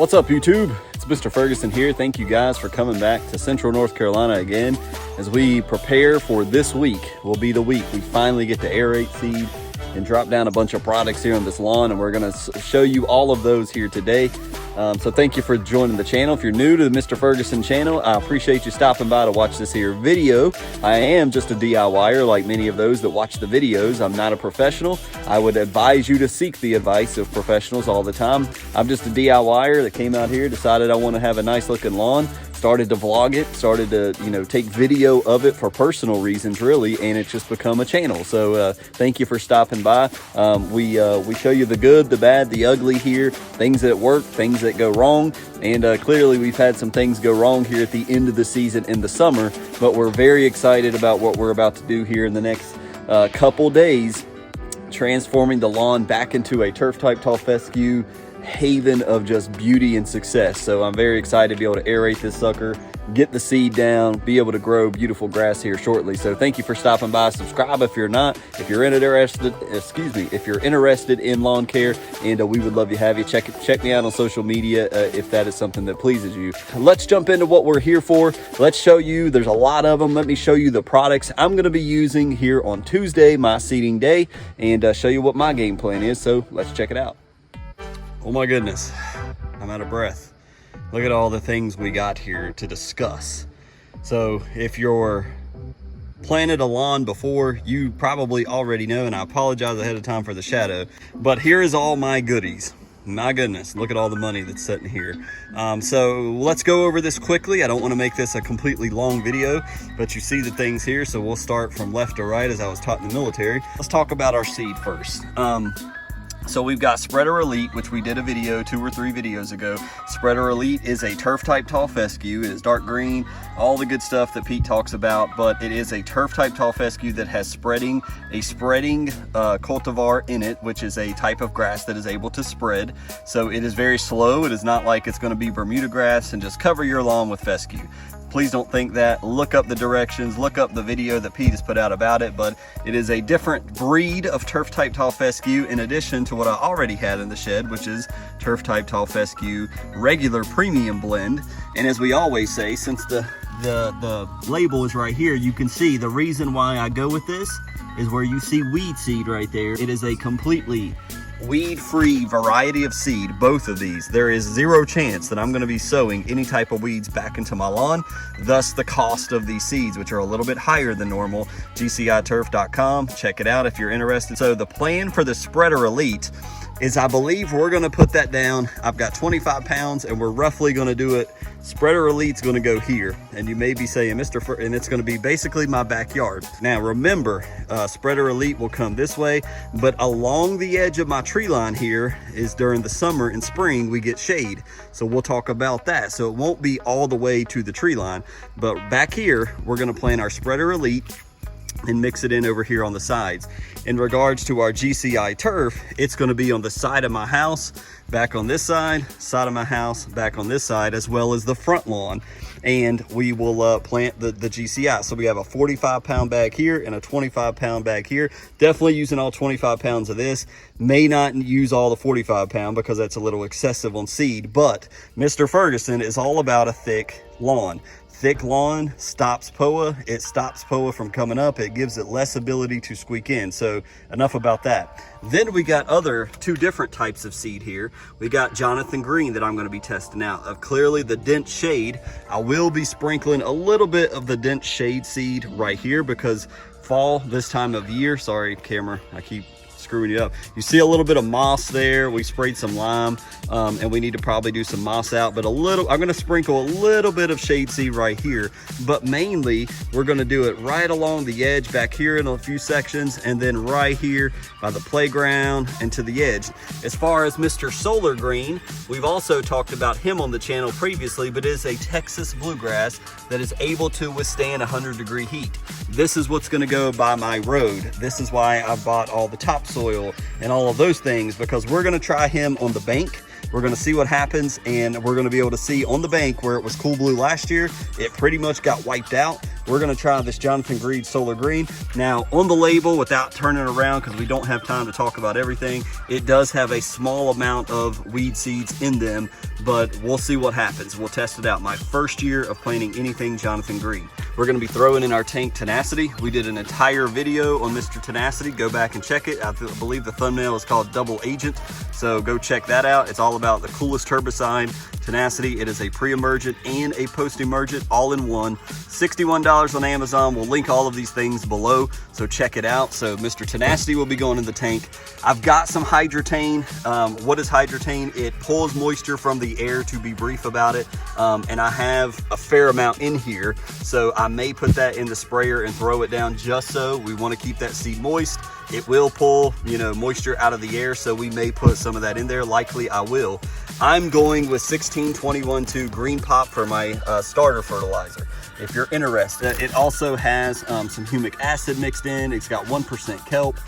What's up, YouTube? It's Mr. Ferguson here. Thank you guys for coming back to Central North Carolina again as we prepare for this week. Will be the week we finally get to aerate seed and drop down a bunch of products here on this lawn, and we're going to show you all of those here today. So thank you for joining the channel. If you're new to the Mr. Ferguson channel, I appreciate you stopping by to watch this here video. I am just a DIYer like many of those that watch the videos. I'm not a professional. I would advise you to seek the advice of professionals all the time. I'm just a DIYer that came out here, decided I want to have a nice looking lawn, started to vlog it, started to, take video of it for personal reasons really, and it's just become a channel. So thank you for stopping by. We show you the good, the bad, the ugly here, things that work, things that go wrong, and clearly we've had some things go wrong here at the end of the season in the summer, but we're very excited about what we're about to do here in the next couple days, transforming the lawn back into a turf type tall fescue haven of just beauty and success. So I'm very excited to be able to aerate this sucker, get the seed down, be able to grow beautiful grass here shortly. So thank you for stopping by. Subscribe if you're not. If you're interested, if you're interested in lawn care, and we would love to have you. Check me out on social media if that is something that pleases you. Let's jump into what we're here for. Let's show you, there's a lot of them. Let me show you the products I'm going to be using here on Tuesday, my seeding day, and show you what my game plan is. So let's check it out. Oh my goodness, I'm out of breath. Look at all the things we got here to discuss. So if you're planted a lawn before, you probably already know, and I apologize ahead of time for the shadow, but here is all my goodies. My goodness, look at all the money that's sitting here. So let's go over this quickly. I don't want to make this a completely long video, but you see the things here. So we'll start from left to right as I was taught in the military. Let's talk about our seed first. So we've got Spreader Elite, which we did a video 2 or 3 videos ago. Spreader Elite is a turf type tall fescue. It is dark green, all the good stuff that Pete talks about, but it is a turf type tall fescue that has a spreading cultivar in it, which is a type of grass that is able to spread. So it is very slow. It is not like it's going to be Bermuda grass and just cover your lawn with fescue. Please don't think that. Look up the directions, look up the video that Pete has put out about it, but it is a different breed of turf type tall fescue in addition to what I already had in the shed, which is turf type tall fescue regular premium blend. And as we always say, since the label is right here, you can see the reason why I go with this is where you see weed seed right there. It is a completely weed-free variety of seed, both of these. There is zero chance that I'm going to be sowing any type of weeds back into my lawn, thus the cost of these seeds, which are a little bit higher than normal. GCIturf.com, check it out if you're interested. So the plan for the Spreader Elite is, I believe we're going to put that down. I've got 25 pounds and we're roughly going to do it. Spreader Elite's going to go here, and you may be saying, and it's going to be basically my backyard. Now remember, Spreader Elite will come this way, but along the edge of my tree line here is during the summer and spring we get shade, so we'll talk about that. So it won't be all the way to the tree line, but back here we're going to plant our Spreader Elite and mix it in over here on the sides. In regards to our GCI turf, it's going to be on the side of my house, back on this side of my house, back on this side, as well as the front lawn. And we will plant the GCI. So we have a 45-pound bag here and a 25-pound bag here. Definitely using all 25 pounds of this. May not use all the 45-pound because that's a little excessive on seed, but Mr. Ferguson is all about a thick lawn. Thick lawn stops POA. It stops POA from coming up. It gives it less ability to squeak in. So enough about that. Then we got two different types of seed here. We got Jonathan Green that I'm going to be testing out. Of clearly the dense shade. I will be sprinkling a little bit of the dense shade seed right here because fall this time of year. Sorry, camera. I keep screwing you up. You see a little bit of moss there. We sprayed some lime, and we need to probably do some moss out, but I'm going to sprinkle a little bit of shade seed right here, but mainly we're going to do it right along the edge back here in a few sections, and then right here by the playground and to the edge. As far as Mr. Solar Green, we've also talked about him on the channel previously, but it is a Texas bluegrass that is able to withstand 100-degree heat. This is what's going to go by my road. This is why I bought all the topsoil and all of those things, because we're going to try him on the bank. We're going to see what happens, and we're going to be able to see on the bank where it was cool blue last year. It pretty much got wiped out. we're gonna try this Jonathan Green Solar Green. Now on the label, without turning around because we don't have time to talk about everything, it does have a small amount of weed seeds in them, but we'll see what happens. We'll test it out. My first year of planting anything Jonathan Green. We're gonna be throwing in our tank Tenacity. We did an entire video on Mr. Tenacity. Go back and check it. I believe the thumbnail is called Double Agent. So go check that out. It's all about the coolest herbicide, Tenacity. It is a pre-emergent and a post-emergent all in one. $61 on Amazon. We'll link all of these things below, so check it out. So Mr. Tenacity will be going in the tank. I've got some Hydrotane. What is Hydrotane? It pulls moisture from the air, to be brief about it. And I have a fair amount in here, so I may put that in the sprayer and throw it down just so. We want to keep that seed moist. It will pull, you know, moisture out of the air, so we may put some of that in there. Likely I will. I'm going with 16-21-2 Green Pop for my starter fertilizer. If you're interested, it also has some humic acid mixed in. It's got 1% kelp,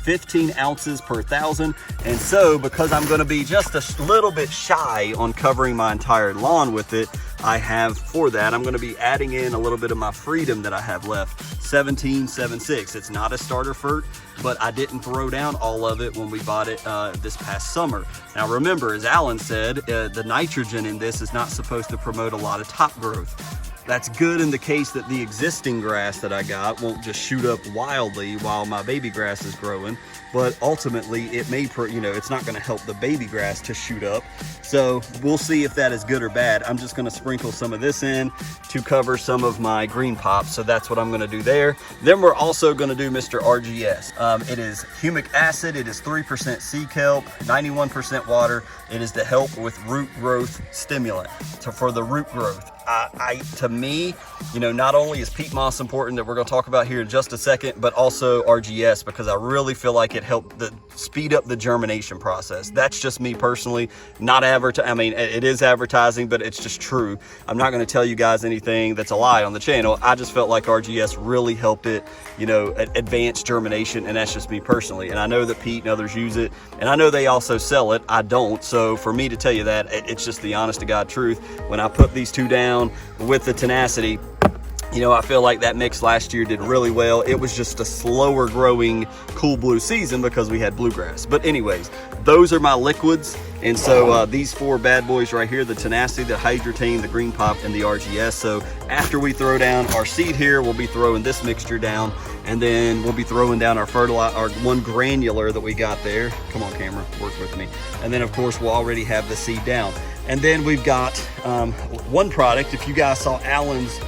15 ounces per 1,000. And so, because I'm going to be just a little bit shy on covering my entire lawn with it, I have for that, I'm going to be adding in a little bit of my Freedom that I have left, 17-7-6. It's not a starter fert, but I didn't throw down all of it when we bought it this past summer. Now remember, as Alan said, the nitrogen in this is not supposed to promote a lot of top growth. That's good in the case that the existing grass that I got won't just shoot up wildly while my baby grass is growing, but ultimately it may, you know, it's not going to help the baby grass to shoot up. So we'll see if that is good or bad. I'm just going to sprinkle some of this in to cover some of my Green Pops. So that's what I'm going to do there. Then we're also going to do Mr. RGS. It is humic acid. It is 3% sea kelp, 91% water. It is to help with root growth stimulant, for the root growth. To me, you know, not only is peat moss important, that we're going to talk about here in just a second, but also RGS, because I really feel like it helped speed up the germination process. That's just me personally, not advertising. I mean, it is advertising, but it's just true. I'm not going to tell you guys anything that's a lie on the channel. I just felt like RGS really helped it, you know, advance germination, and that's just me personally. And I know that Pete and others use it, and I know they also sell it. I don't. So for me to tell you that, it's just the honest to God truth. When I put these two down with the Tenacity, you know, I feel like that mix last year did really well. It was just a slower growing cool blue season because we had bluegrass. But anyways, those are my liquids. And so these four bad boys right here, the Tenacity, the Hydrotane, the Green Pop, and the RGS. So after we throw down our seed here, we'll be throwing this mixture down, and then we'll be throwing down our fertilizer, our one granular that we got there. Come on, camera, work with me. And then of course we'll already have the seed down. And then we've got one product. If you guys saw Alan's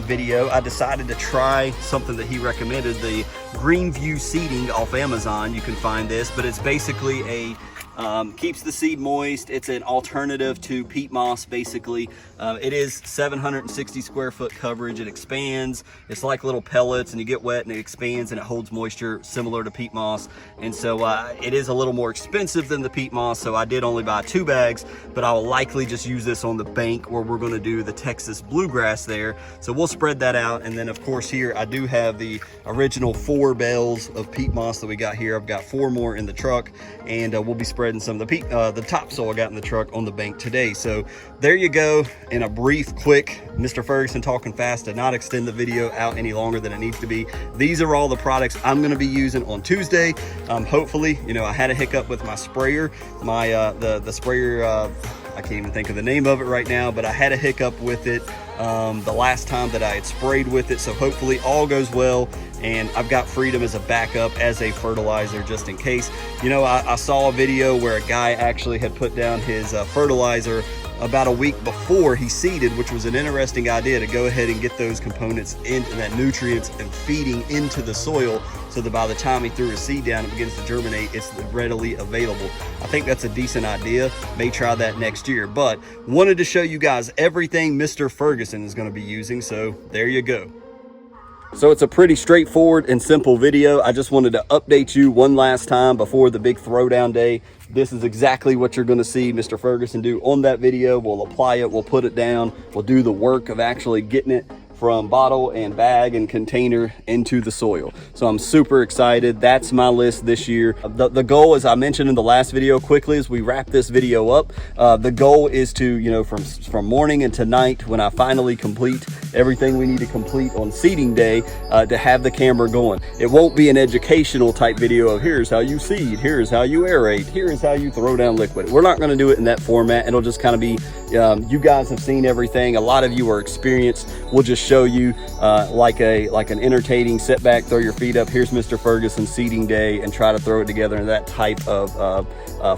video, I decided to try something that he recommended, the Greenview seeding off Amazon. You can find this, but it's basically a keeps the seed moist. It's an alternative to peat moss, basically. It is 760 square foot coverage. It expands. It's like little pellets, and you get wet and it expands and it holds moisture, similar to peat moss. And so it is a little more expensive than the peat moss, so I did only buy 2 bags, but I will likely just use this on the bank where we're going to do the Texas bluegrass there. So we'll spread that out. And then of course here I do have the original 4 bales of peat moss that we got here. I've got 4 more in the truck, and we'll be spreading some of the topsoil I got in the truck on the bank today. So there you go. In a brief, quick, Mr. Ferguson talking fast to not extend the video out any longer than it needs to be. These are all the products I'm going to be using on Tuesday. Hopefully, you know, I had a hiccup with my sprayer. My the sprayer, I can't even think of the name of it right now, but I had a hiccup with it the last time that I had sprayed with it. So hopefully all goes well, and I've got Freedom as a backup, as a fertilizer, just in case. You know, I saw a video where a guy actually had put down his fertilizer about a week before he seeded, which was an interesting idea, to go ahead and get those components into that nutrients and feeding into the soil, so that by the time he threw his seed down, it begins to germinate, it's readily available. I think that's a decent idea. May try that next year, but wanted to show you guys everything Mr. Ferguson is going to be using. So there you go. So it's a pretty straightforward and simple video. I just wanted to update you one last time before the big throwdown day. This is exactly what you're going to see Mr. Ferguson do on that video. We'll apply it, we'll put it down, we'll do the work of actually getting it from bottle and bag and container into the soil. So I'm super excited. That's my list this year. The goal, as I mentioned in the last video, quickly as we wrap this video up, the goal is to, you know, from morning into night, when I finally complete everything we need to complete on seeding day, to have the camera going. It won't be an educational type video of here's how you seed, here's how you aerate, here's how you throw down liquid. We're not going to do it in that format. It'll just kind of be, you guys have seen everything. A lot of you are experienced. We'll just show you like an entertaining sit back, throw your feet up, here's Mr. Ferguson seeding day, and try to throw it together in that type of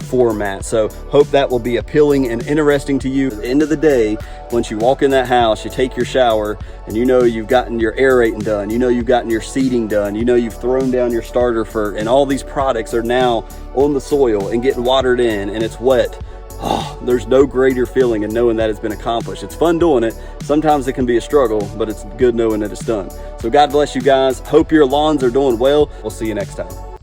format. So hope that will be appealing and interesting to you. At the end of the day, once you walk in that house, you take your shower, and you know you've gotten your aerating done, you know you've gotten your seeding done, you know you've thrown down your starter fert, and all these products are now on the soil and getting watered in, and it's wet. Oh, there's no greater feeling in knowing that it's been accomplished. It's fun doing it. Sometimes it can be a struggle, but it's good knowing that it's done. So God bless you guys. Hope your lawns are doing well. We'll see you next time.